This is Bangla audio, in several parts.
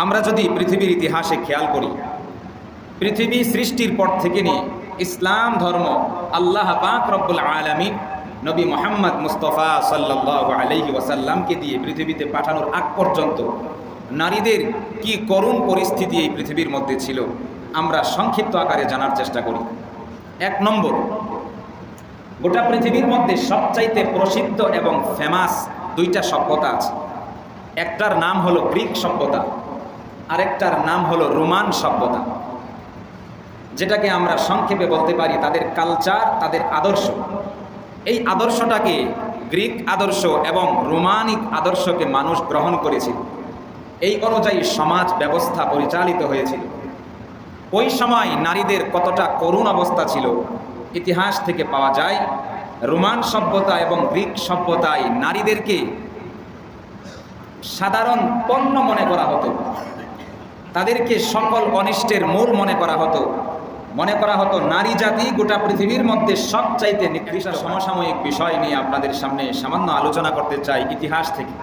আমরা যদি পৃথিবীর ইতিহাসে খেয়াল করি, পৃথিবী সৃষ্টির পর থেকে নিয়ে ইসলাম ধর্ম আল্লাহ পাক রব্বুল আলামিন নবী মুহাম্মদ মুস্তাফা সাল্লাল্লাহু আলাইহি ওয়াসাল্লামকে দিয়ে পৃথিবীতে পাঠানোর আগ পর্যন্ত নারীদের কি করুণ পরিস্থিতি এই পৃথিবীর মধ্যে ছিল আমরা সংক্ষিপ্ত আকারে জানার চেষ্টা করি। ১ নম্বর, গোটা পৃথিবীর মধ্যে সবচাইতে প্রসিদ্ধ এবং ফেমাস দুইটা সভ্যতা আছে। একটার নাম হলো গ্রিক সভ্যতা, আরেকটার নাম হলো রোমান সভ্যতা, যেটাকে আমরা সংক্ষেপে বলতে পারি তাদের কালচার, তাদের আদর্শ। এই আদর্শটাকে গ্রিক আদর্শ এবং রোমানিক আদর্শকে মানুষ গ্রহণ করেছিল। এই অনুযায়ী সমাজ ব্যবস্থা পরিচালিত হয়েছিল। ওই সময় নারীদের কতটা করুণ অবস্থা ছিল ইতিহাস থেকে পাওয়া যায়। রোমান সভ্যতা এবং গ্রিক সভ্যতায় নারীদেরকে সাধারণ পণ্য মনে করা হতো, তাদেরকে সকল অনিষ্টের মূল মনে করা হতো নারী জাতি গোটা পৃথিবীর মধ্যে সবচাইতে নিকৃষ্ট। সমসাময়িক বিষয় নিয়ে আপনাদের সামনে সামান্য আলোচনা করতে চাই ইতিহাস থেকে।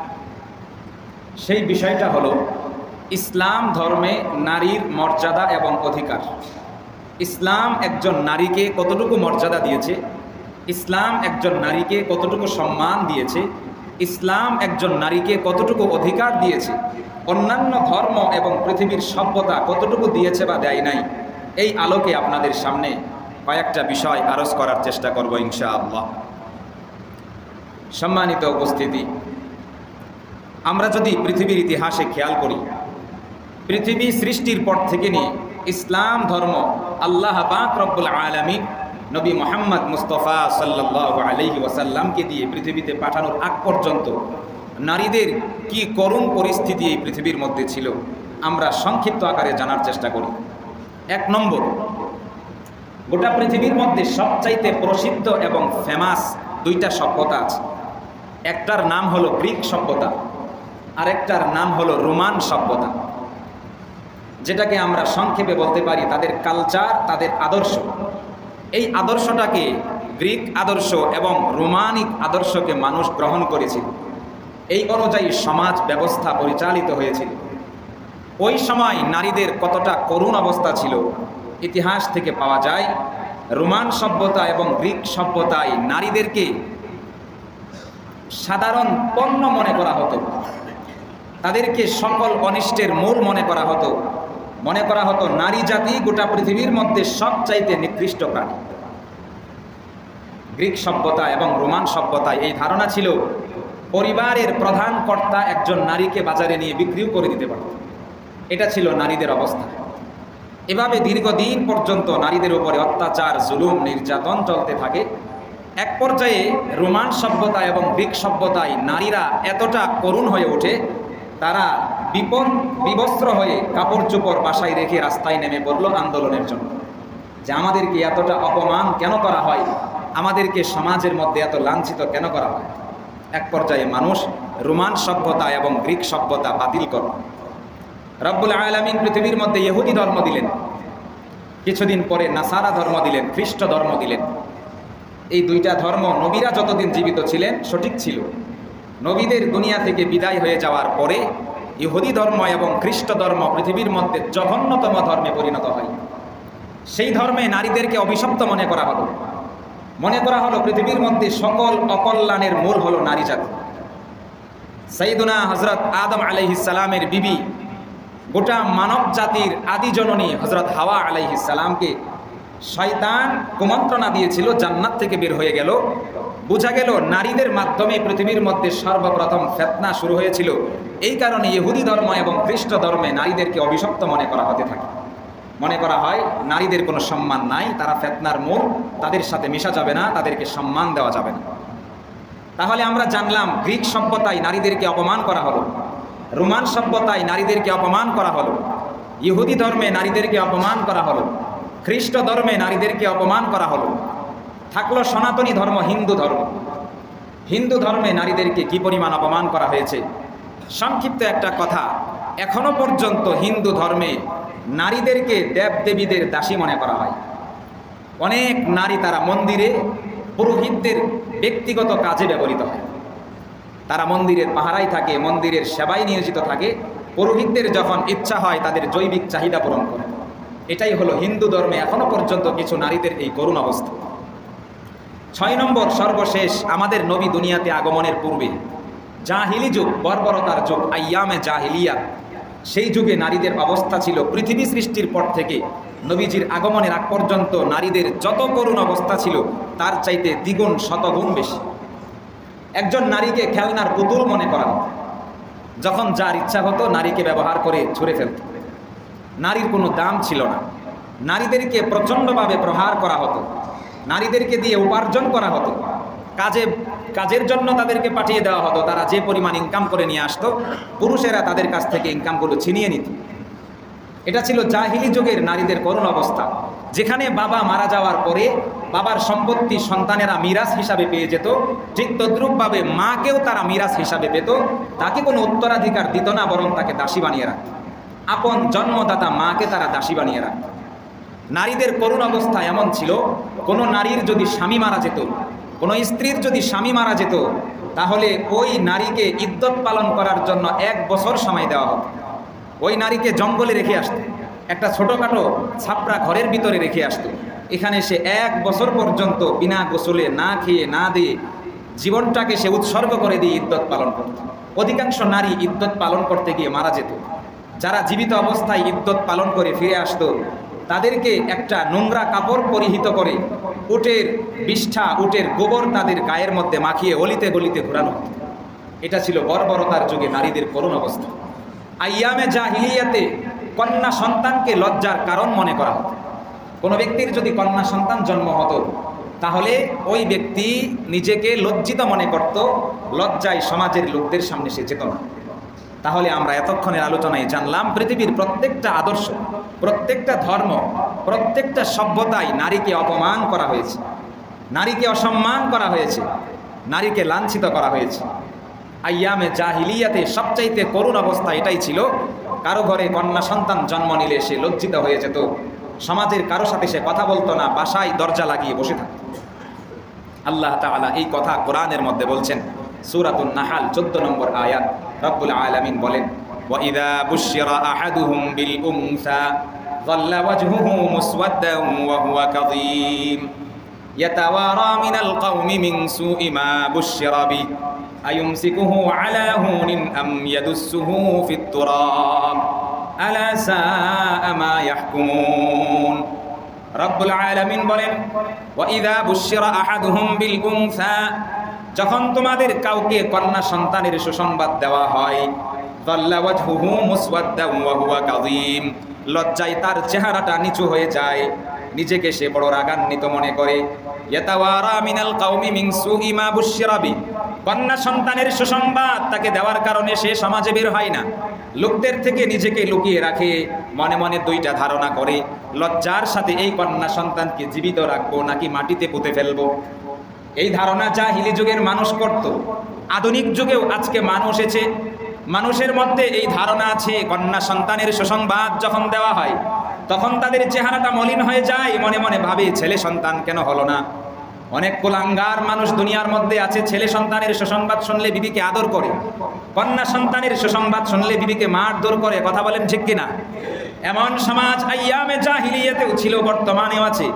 সেই বিষয়টা হলো ইসলাম ধর্মে নারীর মর্যাদা এবং অধিকার। ইসলাম একজন নারীকে কতটুকু মর্যাদা দিয়েছে, ইসলাম একজন নারীকে কতটুকু সম্মান দিয়েছে, ইসলাম একজন নারীকে কতটুকু অধিকার দিয়েছে, অন্যান্য ধর্ম এবং পৃথিবীর সভ্যতা কতটুকু দিয়েছে বা দেয় নাই, এই আলোকে আপনাদের সামনে কয়েকটা বিষয় আরজ করার চেষ্টা করব ইনশাআল্লাহ। সম্মানিত উপস্থিতি, আমরা যদি পৃথিবীর ইতিহাসে খেয়াল করি, পৃথিবী সৃষ্টির পর থেকে নিয়ে ইসলাম ধর্ম আল্লাহ পাক রব্বুল আলামিন নবী মুহাম্মদ মুস্তাফা সাল্লাল্লাহু আলাইহি ওয়াসাল্লামকে দিয়ে পৃথিবীতে পাঠানোর আগ পর্যন্ত নারীদের কি করুণ পরিস্থিতি এই পৃথিবীর মধ্যে ছিল আমরা সংক্ষিপ্ত আকারে জানার চেষ্টা করি। ১ নম্বর, গোটা পৃথিবীর মধ্যে সবচাইতে প্রসিদ্ধ এবং ফেমাস দুইটা সভ্যতা আছে। একটার নাম হলো গ্রিক সভ্যতা, আরেকটার নাম হলো রোমান সভ্যতা, যেটাকে আমরা সংক্ষেপে বলতে পারি তাদের কালচার, তাদের আদর্শ। এই আদর্শটাকে গ্রিক আদর্শ এবং রোমানিক আদর্শকে মানুষ গ্রহণ করেছিল। এই অনুযায়ী সমাজ ব্যবস্থা পরিচালিত হয়েছিল। ওই সময় নারীদের কতটা করুণ অবস্থা ছিল ইতিহাস থেকে পাওয়া যায়। রোমান সভ্যতা এবং গ্রিক সভ্যতায় নারীদেরকে সাধারণ পণ্য মনে করা হতো, তাদেরকে সকল অনিষ্টের মূল মনে করা হতো নারী জাতি গোটা পৃথিবীর মধ্যে সবচাইতে নিকৃষ্ট প্রাণী। গ্রিক সভ্যতা এবং রোমান সভ্যতায় এই ধারণা ছিল পরিবারের প্রধান কর্তা একজন নারীকে বাজারে নিয়ে বিক্রিও করে দিতে পারত। এটা ছিল নারীদের অবস্থা। এভাবে দীর্ঘদিন পর্যন্ত নারীদের উপরে অত্যাচার, জুলুম, নির্যাতন চলতে থাকে। এক পর্যায়ে রোমান সভ্যতা এবং গ্রিক সভ্যতায় নারীরা এতটা করুণ হয়ে ওঠে, তারা বিবস্ত্র হয়ে কাপড় চোপড় বাসায় রেখে রাস্তায় নেমে পড়ল আন্দোলনের জন্য, যে আমাদেরকে এতটা অপমান কেন করা হয়, আমাদেরকে সমাজের মধ্যে এত লাঞ্ছিত কেন করা হয়। এক পর্যায়ে মানুষ রোমান সভ্যতা এবং গ্রিক সভ্যতা বাতিল করল। রব্বুল আলামিন পৃথিবীর মধ্যে ইহুদি ধর্ম দিলেন, কিছুদিন পরে নাসারা ধর্ম দিলেন, খ্রিস্ট ধর্ম দিলেন। এই দুইটা ধর্ম নবীরা যতদিন জীবিত ছিলেন সঠিক ছিল। নবীদের দুনিয়া থেকে বিদায় হয়ে যাওয়ার পরে ইহুদি ধর্ম এবং খ্রিস্ট ধর্ম পৃথিবীর মধ্যে জঘন্যতম ধর্মে পরিণত হয়। সেই ধর্মে নারীদেরকে অভিশপ্ত মনে করা হলো পৃথিবীর মধ্যে সকল অকল্যাণের মূল হলো নারী জাতি। সাইয়্যিদুনা হযরত আদম আলাইহিস সালামের বিবি, গোটা মানব জাতির আদি জননী হযরত হাওয়া আলাইহিস সালামকে শয়তান কুমন্ত্রণা দিয়েছিল, জান্নাত থেকে বের হয়ে গেল। বোঝা গেল নারীদের মাধ্যমে পৃথিবীর মধ্যে সর্বপ্রথম ফিতনা শুরু হয়েছিল। এই কারণে ইহুদি ধর্ম এবং খ্রিস্ট ধর্মে নারীদেরকে অভিশপ্ত মনে করা হতে থাকে। মনে করা হয় নারীদের কোনো সম্মান নাই, তারা ফিতনার মূল, তাদের সাথে মিশা যাবে না, তাদেরকে সম্মান দেওয়া যাবে না। তাহলে আমরা জানলাম গ্রিক সভ্যতায় নারীদেরকে অপমান করা হলো, রোমান সভ্যতায় নারীদেরকে অপমান করা হলো, ইহুদি ধর্মে নারীদেরকে অপমান করা হলো, খ্রিস্ট ধর্মে নারীদেরকে অপমান করা হলো। থাকলো সনাতনী ধর্ম, হিন্দু ধর্মে নারীদেরকে কি পরিমাণ অপমান করা হয়েছে। সংক্ষিপ্ত একটা কথা, এখনো পর্যন্ত হিন্দু ধর্মে নারীদেরকে দেবদেবীদের দাসী মনে করা হয়। অনেক নারী তারা মন্দিরে পুরোহিতদের ব্যক্তিগত কাজে ব্যবহৃত হয়। তারা মন্দিরের পাহারায় থাকে, মন্দিরের সেবায় নিয়োজিত থাকে, পুরোহিতদের যখন ইচ্ছা হয় তাদের জৈবিক চাহিদা পূরণ করে। এটাই হলো হিন্দু ধর্মে এখনো পর্যন্ত কিছু নারীদের এই করুণ অবস্থা। 6 নম্বর সর্বশেষ, আমাদের নবী দুনিয়াতে আগমনের পূর্বে জাহিলি যুগ, বর্বরতার যুগ, আইয়ামে জাহিলিয়া, সেই যুগে নারীদের অবস্থা ছিল পৃথিবী সৃষ্টির পর থেকে নবীজির আগমনের আগ পর্যন্ত নারীদের যত করুণ অবস্থা ছিল তার চাইতে দ্বিগুণ শতগুণ বেশি। একজন নারীকে খেলনার পুতুল মনে করা হতো। যখন যার ইচ্ছা হতো নারীকে ব্যবহার করে ছুঁড়ে ফেলত। নারীর কোনো দাম ছিল না। নারীদেরকে প্রচণ্ডভাবে প্রহার করা হতো, নারীদেরকে দিয়ে উপার্জন করা হতো, কাজের জন্য তাদেরকে পাঠিয়ে দেওয়া হতো। তারা যে পরিমাণ ইনকাম করে নিয়ে আসতো, পুরুষেরা তাদের কাছ থেকে ইনকামগুলো ছিনিয়ে নিত। এটা ছিল জাহিলি যুগের নারীদের করুণ অবস্থা, যেখানে বাবা মারা যাওয়ার পরে বাবার সম্পত্তি সন্তানেরা মিরাস হিসাবে পেয়ে যেত, ঠিক তদ্রূপভাবে মাকেও তারা মিরাস হিসাবে পেত। তাকে কোনো উত্তরাধিকার দিত না, বরং তাকে দাসী বানিয়ে রাখত। আপন জন্মদাতা মাকে তারা দাসী বানিয়ে রাখত। নারীদের করুণ অবস্থা এমন ছিল, কোনো নারীর যদি স্বামী মারা যেত, কোনো স্ত্রীর যদি স্বামী মারা যেত, তাহলে ওই নারীকে ইদ্যত পালন করার জন্য 1 বছর সময় দেওয়া হতো। ওই নারীকে জঙ্গলে রেখে আসতো, একটা ছোটোখাটো ছাপড়া ঘরের ভিতরে রেখে আসতো। এখানে সে 1 বছর পর্যন্ত বিনা গোসলে, না খেয়ে না দিয়ে জীবনটাকে সে উৎসর্গ করে দিয়ে ইদ্যত পালন করত। অধিকাংশ নারী ইদ্যত পালন করতে গিয়ে মারা যেত। যারা জীবিত অবস্থায় ইদ্যত পালন করে ফিরে আসতো, তাদেরকে একটা নোংরা কাপড় পরিহিত করে উটের বিষ্ঠা, উটের গোবর তাদের গায়ের মধ্যে মাখিয়ে অলিতে গলিতে ঘোরানো হতো। এটা ছিল বর্বরতার যুগে নারীদের করুণ অবস্থা। আইয়ামে জাহিলিয়াতে কন্যা সন্তানকে লজ্জার কারণ মনে করা হতো। কোনো ব্যক্তির যদি কন্যা সন্তান জন্ম হতো, তাহলে ওই ব্যক্তি নিজেকে লজ্জিত মনে করত, লজ্জায় সমাজের লোকদের সামনে সে যেত না। তাহলে আমরা এতক্ষণের আলোচনায় জানলাম, পৃথিবীর প্রত্যেকটা আদর্শ, প্রত্যেকটা ধর্ম, প্রত্যেকটা সভ্যতায় নারীকে অপমান করা হয়েছে, নারীকে অসম্মান করা হয়েছে, নারীকে লাঞ্ছিত করা হয়েছে। আইয়ামে জাহিলিয়াতে সবচাইতে করুণ অবস্থা এটাই ছিল, কারো ঘরে কন্যা সন্তান জন্ম নিলে সে লজ্জিত হয়ে যেত, সমাজের কারো সাথে সে কথা বলতো না, বাসায় দরজা লাগিয়ে বসে থাকত। আল্লাহ তাআলা এই কথা কোরআনের মধ্যে বলছেন, সূরাতুন নাহাল 14 নম্বর আয়াত। রব্বুল আলামিন বলেন, ওয়াইদা বুশিরা আহাদুহুম বিল উনসা যাল্লা ওয়াজহুহু মুসওয়াদ্দান ওয়া হুয়া কাযীম ইয়াতাওয়ারা মিনাল কওমি মিন সুই মা বুশিরা বি আয়ুমসিকুহু আলা হুনিন আম ইয়াদুসসুহু ফিত তুরাব আলা সাআ মা ইয়াহকুমুন। রব্বুল আলামিন বলেন, ওয়াইদা বুশিরা আহাদুহুম বিল উনসা, যখন তোমাদের কাউকে কন্যা সন্তানের সুসংবাদ দেওয়া হয়, যাল্লা ওয়াজহুহু মুসওয়াদ্দান ওয়া হুয়া কাযীম, লজ্জায় তার চেহারাটা নিচু হয়ে যায়, নিজেকে সে বড় রাগান্বিত মনে করে। ইয়াতাওয়ারা মিনাল কওমি মিন সুই মা বুশিরা বি, কন্যা সন্তানের সুসংবাদ তাকে দেওয়ার কারণে সে সমাজে বের হয় না, লোকদের থেকে নিজেকে লুকিয়ে রাখে, মনে মনে 2টা ধারণা করে, লজ্জার সাথে এই কন্যা সন্তানকে জীবিত রাখবো নাকি মাটিতে পুঁতে ফেলবো। এই ধারণা জাহিলি যুগের মানুষ করত। আধুনিক যুগেও আজকে মানুষ এসেছে, মানুষের মধ্যে এই ধারণা আছে, কন্যা সন্তানের সুসংবাদ যখন দেওয়া হয় তখন তাদের চেহারাটা মলিন হয়ে যায়, মনে মনে ভাবে ছেলে সন্তান কেন হলো না। অনেক কুলাঙ্গার মানুষ দুনিয়ার মধ্যে আছে, ছেলে সন্তানের সুসংবাদ শুনলে বিবিকে আদর করে, কন্যা সন্তানের সুসংবাদ শুনলে বিবিকে মারধর করে। কথা বলেন ঠিক কিনা? এমন সমাজ আইয়ামে জাহিলিয়াতেও ছিল, বর্তমানেও আছে।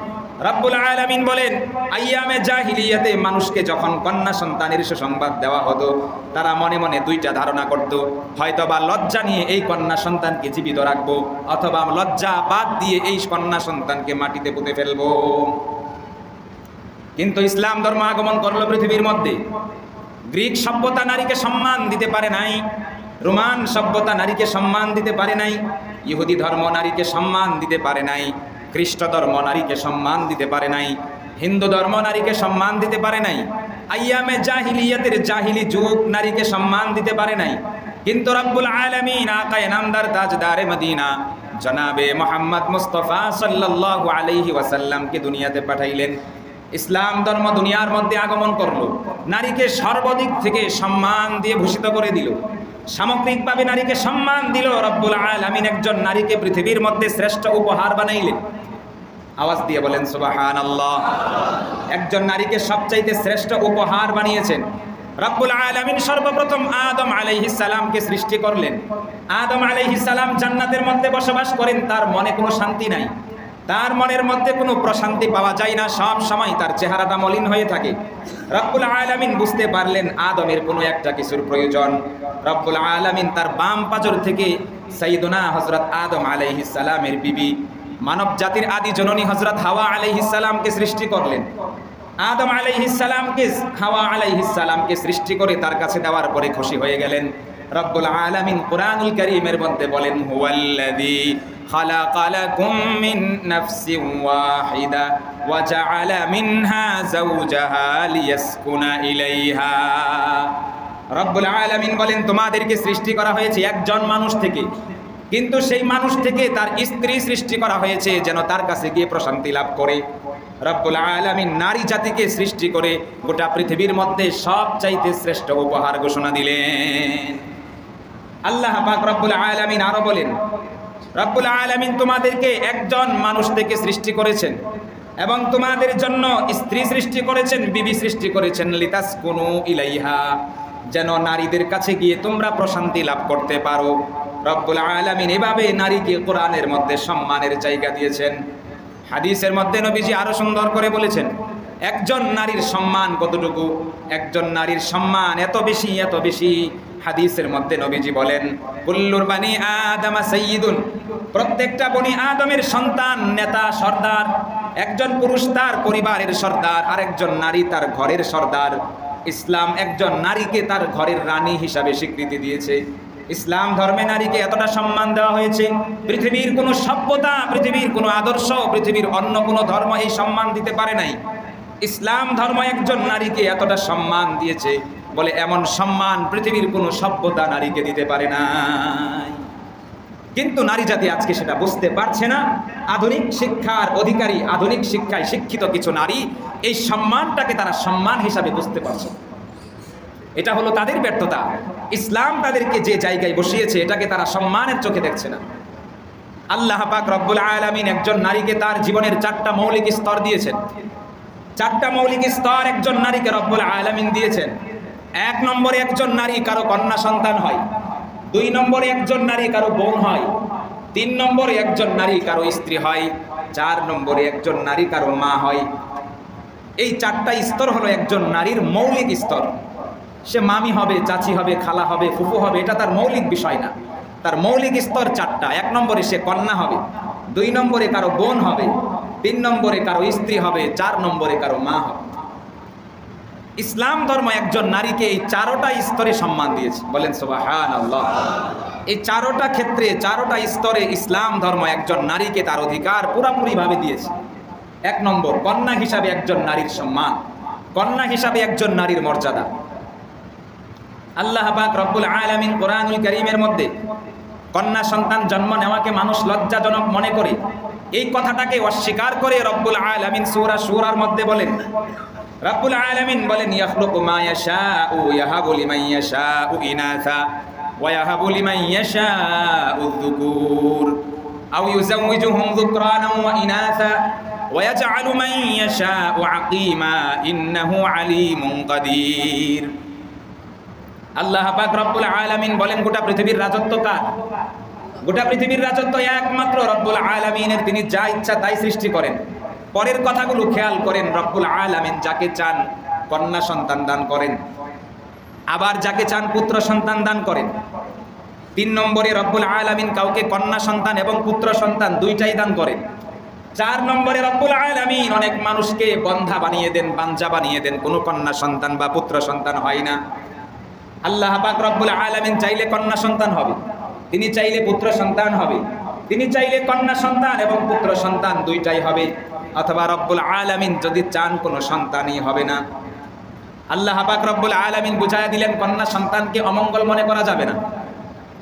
রব্বুল আলামিন বলেন, আইয়ামে জাহিলিয়াতে মানুষকে যখন কন্যা সন্তানের সুসংবাদ দেওয়া হতো, তারা মনে মনে 2টা ধারণা করত, হয়তোবা লজ্জা নিয়ে এই কন্যা সন্তানকে জীবিত রাখবো, অথবা লজ্জা বাদ দিয়ে এই কন্যা সন্তানকে মাটিতে পুঁতে ফেলবো। কিন্তু ইসলাম ধর্ম আগমন করলো পৃথিবীর মধ্যে। গ্রিক সভ্যতা নারীকে সম্মান দিতে পারে নাই, রোমান সভ্যতা নারীকে সম্মান দিতে পারে নাই, ইহুদি ধর্ম নারীকে সম্মান দিতে পারে নাই, খ্রিস্ট ধর্ম নারীকে সম্মান দিতে পারে নাই, হিন্দু ধর্ম নারীকে সম্মান দিতে পারে নাই, আইয়ামে জাহিলিয়াতের জাহিলি যুগ নারীকে সম্মান দিতে পারে নাই। কিন্তু রব্বুল আলামিন আকায়ে নামদার তাজদারে মদিনা জনাবে মুহাম্মদ মুস্তাফা সাল্লাল্লাহু আলাইহি ওয়াসাল্লামকে দুনিয়াতে পাঠাইলেন। ইসলাম ধর্ম দুনিয়ার মধ্যে আগমন করলো, নারীকে সর্বদিক থেকে সম্মান দিয়ে ভূষিত করে দিল, সামগ্রিকভাবে নারীকে সম্মান দিল। রব্বুল আলামিন একজন নারীকে পৃথিবীর মধ্যে শ্রেষ্ঠ উপহার বানাইলেন। আওয়াজ দিয়ে বলেন সুবহানাল্লাহ। একজন নারীকে সবচাইতে শ্রেষ্ঠ উপহার বানিয়েছেন। রব্বুল আলামিন সর্বপ্রথম আদম আলাইহিস সালামকে সৃষ্টি করলেন। আদম আলাইহিস সালাম জান্নাতের মধ্যে বসবাস করেন, তার মনে কোনো শান্তি নাই, তার মনের মধ্যে কোনো প্রশান্তি পাওয়া যায় না, সব সময় তার চেহারাটা মলিন হয়ে থাকে। রব্বুল আলামিন বুঝতে পারলেন আদমের কোনো একটা কিছুর প্রয়োজন। রব্বুল আলামিন তার বাম পাজর থেকে সাইয়্যিদুনা হযরত আদম আলাইহিস সালামের বিবি, মানব জাতির আদি জননী হযরত হাওয়া আলাইহিস সালামকে সৃষ্টি করলেন। আদম আলাইহিস সালামকে হাওয়া আলাইহিস সালামকে সৃষ্টি করে তার কাছে দেওয়ার পরে খুশি হয়ে গেলেন। রব্বুল আলামিন কুরআনুল কারীমের মধ্যে বলেন, হুয়াল্লাযী খালাকা লাকুম মিন নাফসিন ওয়াহিদা ওয়া জাআলা মিনহা যাওজাহা লিয়াসকুনা ইলাইহা। রব্বুল আলামিন বলেন, তোমাদেরকে সৃষ্টি করা হয়েছে একজন মানুষ থেকে, কিন্তু সেই মানুষ থেকে তার স্ত্রী সৃষ্টি করা হয়েছে যেন তার কাছে গিয়ে প্রশান্তি লাভ করে। রব্বুল আলামিন নারী জাতিকে সৃষ্টি করে গোটা পৃথিবীর মধ্যে সবচাইতে শ্রেষ্ঠ উপহার ঘোষণা দিলেন। আল্লাহ পাক রব্বুল আলামিন আরো বলেন, রব্বুল আলামিন তোমাদেরকে একজন মানুষ থেকে সৃষ্টি করেছেন এবং তোমাদের জন্য স্ত্রী সৃষ্টি করেছেন, বিবি সৃষ্টি করেছেন, লিতাসকুনু ইলাইহা, যেন নারীদের কাছে গিয়ে তোমরা প্রশান্তি লাভ করতে পারো। রব্বুল আলামিন এভাবে নারীকে কোরআনের মধ্যে সম্মানের জায়গা দিয়েছেন। হাদিসের মধ্যে নবীজি আরো সুন্দর করে বলেছেন, একজন নারীর সম্মান কতটুকু, একজন নারীর সম্মান এত বেশি, এত বেশি। হাদিসের মধ্যে নবীজি বলেন, কুল্লুর বানি আদম সাইয়্যিদুন, প্রত্যেকটা বনি আদমের সন্তান নেতা, সর্দার। একজন পুরুষ তার পরিবারের সর্দার, আর একজন নারী তার ঘরের সর্দার। ইসলাম একজন নারীকে তার ঘরের রানী হিসাবে স্বীকৃতি দিয়েছে। ইসলাম ধর্মে নারীকে এতটা সম্মান দেওয়া হয়েছে, পৃথিবীর কোনো সভ্যতা, পৃথিবীর কোনো আদর্শ, পৃথিবীর অন্য কোনো ধর্ম এই সম্মান দিতে পারে নাই। ইসলাম ধর্ম একজন নারীকে এতটা সম্মান দিয়েছে বলে এমন সম্মান পৃথিবীর কোনো সভ্যতা নারীকে দিতে পারে নাই। কিন্তু নারী জাতি আজকে সেটা বুঝতে পারছে না। আধুনিক শিক্ষার অধিকারী, আধুনিক শিক্ষায় শিক্ষিত কিছু নারী এই সম্মানটাকে তারা সম্মান হিসাবে বুঝতে পারছে। এটা হলো তাদের ব্যর্থতা। ইসলাম তাদেরকে যে জায়গায় বসিয়েছে এটাকে তারা সম্মানের চোখে দেখছে না। আল্লাহ পাক রব্বুল আলামিন একজন নারীকে তার জীবনের 4টা মৌলিক স্তর দিয়েছেন। 4টা মৌলিক স্তর একজন নারীকে রব্বুল আলামিন দিয়েছেন। 1 নম্বরে একজন নারী কারো কন্যা সন্তান হয়, 2 নম্বরে একজন নারী কারো বোন হয়, 3 নম্বরে একজন নারী কারো স্ত্রী হয়, 4 নম্বরে একজন নারী কারো মা হয়। এই 4টা স্তর হলো একজন নারীর মৌলিক স্তর। সে মামি হবে, চাচি হবে, খালা হবে, ফুফু হবে, এটা তার মৌলিক বিষয় না। তার মৌলিক স্তর 4টা। 1 নম্বরে সে কন্যা হবে, 2 নম্বরে কারো বোন হবে, 3 নম্বরে কারো স্ত্রী হবে, 4 নম্বরে কারো মা হবে। ইসলাম ধর্ম একজন নারীকে এই 4টা স্তরে সম্মান দিয়েছে। বলেন সুবহানাল্লাহ। এই 4টা ক্ষেত্রে, 4টা স্তরে ইসলাম ধর্ম একজন নারীকে তার অধিকার পুরোপুরিভাবে দিয়েছে। 1 নম্বর, কন্যা হিসাবে একজন নারীর সম্মান, কন্যা হিসাবে একজন নারীর মর্যাদা। আল্লাহ পাক রব্বুল আলামিন কোরআনুল কারীমের মধ্যে কন্যা সন্তান জন্ম নেওয়াকে মানুষ লজ্জাজনক মনে করে, এই কথাটাকে অস্বীকার করে রব্বুল আলামিন সূরা শূরার মধ্যে বলেন, রব্বুল আলামিন বলেন, ইয়াখলুকু মা ইয়াশাউ ইয়াহাবু লিমান ইয়াশাউ ইনাসা ওয়া ইয়াহাবু লিমান ইয়াশাউ যুকুর আও ইউযাওয়িজুহুম যুকরানা ওয়া ইনাসা ওয়া ইয়াজআলু মান ইয়াশাউ আকীমা ইন্নাহু আলীমুন কাদির। আল্লাহ পাক রব্বুল আলামিন বলেন, গোটা পৃথিবীর রাজত্ব কার? গোটা পৃথিবীর রাজত্ব একমাত্র রব্বুল আলামিনের। তিনি যা ইচ্ছা তাই সৃষ্টি করেন। পরের কথাগুলো খেয়াল করেন, রব্বুল আলামিন যাকে চান কন্যা সন্তান দান করেন, আবার যাকে চান পুত্র সন্তান দান করেন। 3 নম্বরে রব্বুল আলামিন কাউকে কন্যা সন্তান এবং পুত্র সন্তান দুইটাই দান করেন। 4 নম্বরে রব্বুল আলামিন অনেক মানুষকে বন্ধা বানিয়ে দেন, বাঞ্জা বানিয়ে দেন, কোনো কন্যা সন্তান বা পুত্র সন্তান হয় না। আল্লাহ পাক রব্বুল আলামিন চাইলে কন্যা সন্তান হবে, তিনি চাইলে পুত্র সন্তান হবে, তিনি চাইলে কন্যা সন্তান এবং পুত্র সন্তান দুইটাই হবে, অথবা রব্বুল আলামিন যদি চান কোনো সন্তানই হবে না। আল্লাহ পাক রব্বুল আলামিন বুঝায়া দিলেন কন্যা সন্তানকে অমঙ্গল মনে করা যাবে না।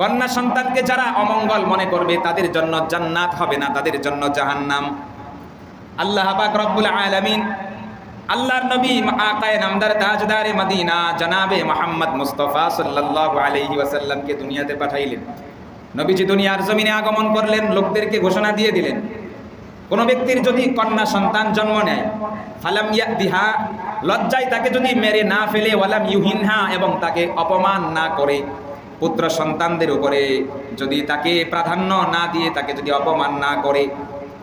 কন্যা সন্তানকে যারা অমঙ্গল মনে করবে তাদের জন্য জান্নাত হবে না, তাদের জন্য জাহান্নাম। আল্লাহ পাক রব্বুল আলামিন আল্লাহর নবী আকায়ে নামদার তাজদারে মদিনা জনাবে মুহাম্মদ মুস্তাফা সাল্লাল্লাহু আলাইহি ওয়াসাল্লামকে দুনিয়াতে পাঠাইলেন। নবীজি দুনিয়ার জমিনে আগমন করলেন, লোকদেরকে ঘোষণা দিয়ে দিলেন, কোনো ব্যক্তির যদি কন্যা সন্তান জন্ম নেয়, ফালাম ইয়াদিহা, লজ্জায় তাকে যদি মেরে না ফেলে, ওয়ালাম ইউহিনহা, এবং তাকে অপমান না করে, পুত্র সন্তানদের উপরে যদি তাকে প্রাধান্য না দিয়ে তাকে যদি অপমান না করে,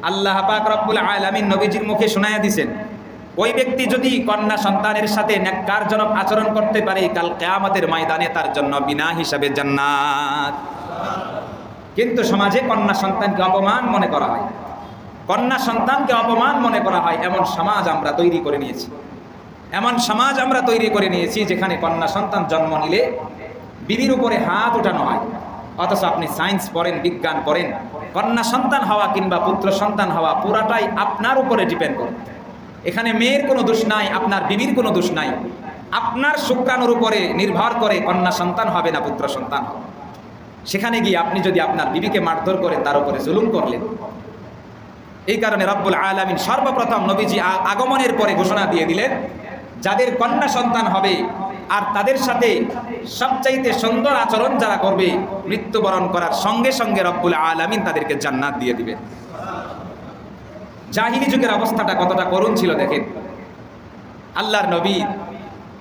আল্লাহ পাক রব্বুল আলামিন নবীজির মুখে শোনায়া দিয়েছেন, ওই ব্যক্তি যদি কন্যা সন্তানের সাথে ন্যাক্কারজনক আচরণ করতে পারে, কাল কিয়ামতের ময়দানে তার জন্য বিনা হিসাবে জান্নাত। কিন্তু সমাজে কন্যা সন্তানকে অপমান মনে করা হয়, কন্যা সন্তানকে অপমান মনে করা হয়, এমন সমাজ আমরা তৈরি করে নিয়েছি। এমন সমাজ আমরা তৈরি করে নিয়েছি যেখানে কন্যা সন্তান জন্ম নিলে বিবির উপরে হাত উঠানো হয়। অথচ আপনি সায়েন্স পড়েন, বিজ্ঞান পড়েন, কন্যা সন্তান হওয়া কিংবা পুত্র সন্তান হওয়া পুরাটাই আপনার উপরে ডিপেন্ড করে। এখানে মেয়ের কোনো দোষ নাই, আপনার বিবির কোনো দোষ নাই। আপনার শুক্রাণুর উপরে নির্ভর করে কন্যা সন্তান হবে না পুত্র সন্তান হবে। সেখানে গিয়ে আপনি যদি আপনার বিবিকে মারধর করেন, তার উপরে জুলুম করলেন। এই কারণে রব্বুল আলামিন সর্বপ্রথম নবীজি আগমনের পরে ঘোষণা দিয়ে দিলেন, যাদের কন্যা সন্তান হবে আর তাদের সাথে সবচাইতে সুন্দর আচরণ যারা করবে, মৃত্যুবরণ করার সঙ্গে সঙ্গে রব্বুল আলামিন তাদেরকে জান্নাত দিয়ে দিবেন। জাহিলি যুগের অবস্থাটা কতটা করুণ ছিল দেখেন। আল্লাহর নবী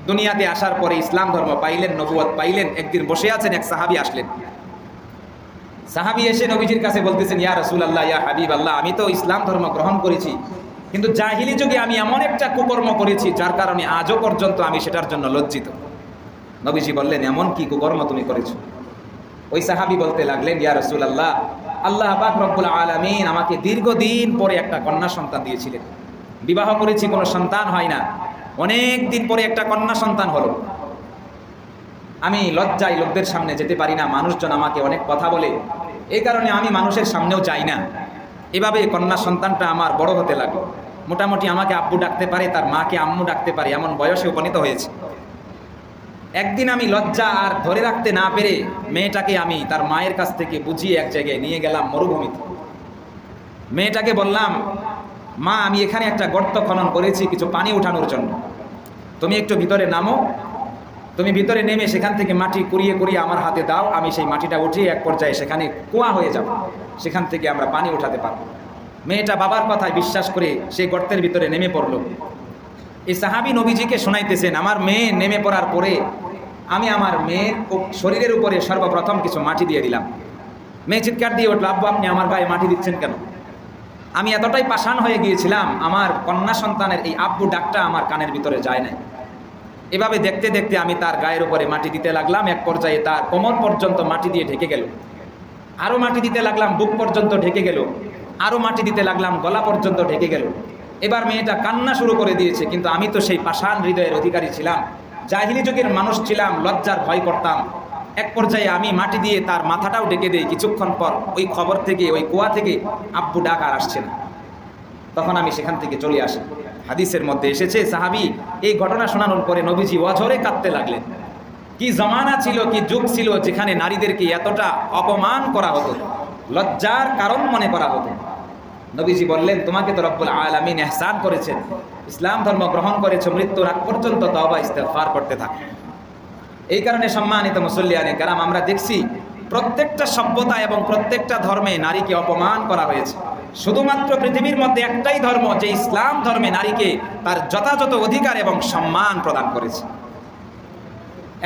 দুনিয়াতে আসার পরে ইসলাম ধর্ম পাইলেন, নবুয়ত পাইলেন। একদিন বসে আছেন, এক সাহাবী আসলেন। সাহাবী এসে নবীজির কাছে বলতেছেন, ইয়া রাসূলুল্লাহ, ইয়া হাবিবাল্লাহ, আমি তো ইসলাম ধর্ম গ্রহণ করেছি, কিন্তু জাহিলি যুগে আমি এমন একটা কুকর্ম করেছি যার কারণে আজও পর্যন্ত আমি সেটার জন্য লজ্জিত। নবীজি বললেন, এমন কি কুকর্ম তুমি করেছো? ওই সাহাবী বলতে লাগলেন, ইয়া রাসূলুল্লাহ, আল্লাহ পাক রব্বুল আলামিন আমাকে দীর্ঘদিন পরে একটা কন্যা সন্তান দিয়েছিলেন। বিবাহ করেছি, কোনো সন্তান হয় না, অনেক দিন পরে একটা কন্যা সন্তান হলো। আমি লজ্জায় লোকদের সামনে যেতে পারি না, মানুষজন আমাকে অনেক কথা বলে, এই কারণে আমি মানুষের সামনেও যাই না। এভাবে কন্যা সন্তানটা আমার বড় হতে লাগলো, মোটামুটি আমাকে আব্বু ডাকতে পারে, তার মাকে আম্মু ডাকতে পারে, এমন বয়সে উপনীত হয়েছে। একদিন আমি লজ্জা আর ধরে রাখতে না পেরে মেয়েটাকে আমি তার মায়ের কাছ থেকে বুঝিয়ে এক জায়গায় নিয়ে গেলাম, মরুভূমিতে। মেয়েটাকে বললাম, মা, আমি এখানে একটা গর্ত খনন করেছি কিছু পানি উঠানোর জন্য, তুমি একটু ভিতরে নামো, তুমি ভিতরে নেমে সেখান থেকে মাটি কুড়িয়ে কুড়িয়ে আমার হাতে দাও, আমি সেই মাটিটা উঠিয়ে এক পর্যায়ে সেখানে কুয়া হয়ে যাব, সেখান থেকে আমরা পানি উঠাতে পারবো। মেয়েটা বাবার কথায় বিশ্বাস করে সেই গর্তের ভিতরে নেমে পড়লো। এই সাহাবী নবীজিকে শোনাইতেছেন, আমার মেয়ে নেমে পড়ার পরে আমি আমার মেয়ের শরীরের উপরে সর্বপ্রথম কিছু মাটি দিয়ে দিলাম। মেয়ে চিৎকার দিয়ে উঠল, আব্বু, আপনি আমার গায়ে মাটি দিচ্ছেন কেন? আমি এতটাই পাষাণ হয়ে গিয়েছিলাম, আমার কন্যা সন্তানের এই আব্বু ডাকটা আমার কানের ভিতরে যায় নাই। এভাবে দেখতে দেখতে আমি তার গায়ের উপরে মাটি দিতে লাগলাম। এক পর্যায়ে তার কোমর পর্যন্ত মাটি দিয়ে ঢেকে গেল, আরও মাটি দিতে লাগলাম, বুক পর্যন্ত ঢেকে গেল, আরও মাটি দিতে লাগলাম, গলা পর্যন্ত ঢেকে গেল। এবার মেয়েটা কান্না শুরু করে দিয়েছে, কিন্তু আমি তো সেই পাষাণ হৃদয়ের অধিকারী ছিলাম, জাহিলি যুগের মানুষ ছিলাম, লজ্জার ভয় করতাম। এক পর্যায়ে আমি মাটি দিয়ে তার মাথাটাও ঢেকে দিই। কিছুক্ষণ পর ওই খবর থেকে, ওই কুয়া থেকে আব্বু ডাক আর আসছে না, তখন আমি সেখান থেকে চলে আসি। হাদিসের মধ্যে এসেছে, সাহাবী এই ঘটনা শোনানোর পরে নবীজি অঝরে কাঁদতে লাগলেন। কি জমানা ছিল, কি যুগ ছিল যেখানে নারীদেরকে এতটা অপমান করা হতো, লজ্জার কারণ মনে করা হতো। নবীজি বললেন, তোমাকে তো রব্বুল আলামিন ইহসান করেছেন, ইসলাম ধর্ম গ্রহণ করেছো, মৃত্যুর আগ পর্যন্ত তওবা ইস্তেগফার করতে থাকো। এই কারণে সম্মানিত মুসল্লিয়ানে কেরাম, আমরা দেখছি প্রত্যেকটা সভ্যতা এবং প্রত্যেকটা ধর্মে নারীকে অপমান করা হয়েছে। শুধুমাত্র পৃথিবীর মধ্যে একটাই ধর্ম, যে ইসলাম ধর্মে নারীকে তার যথাযথ অধিকার এবং সম্মান প্রদান করেছে।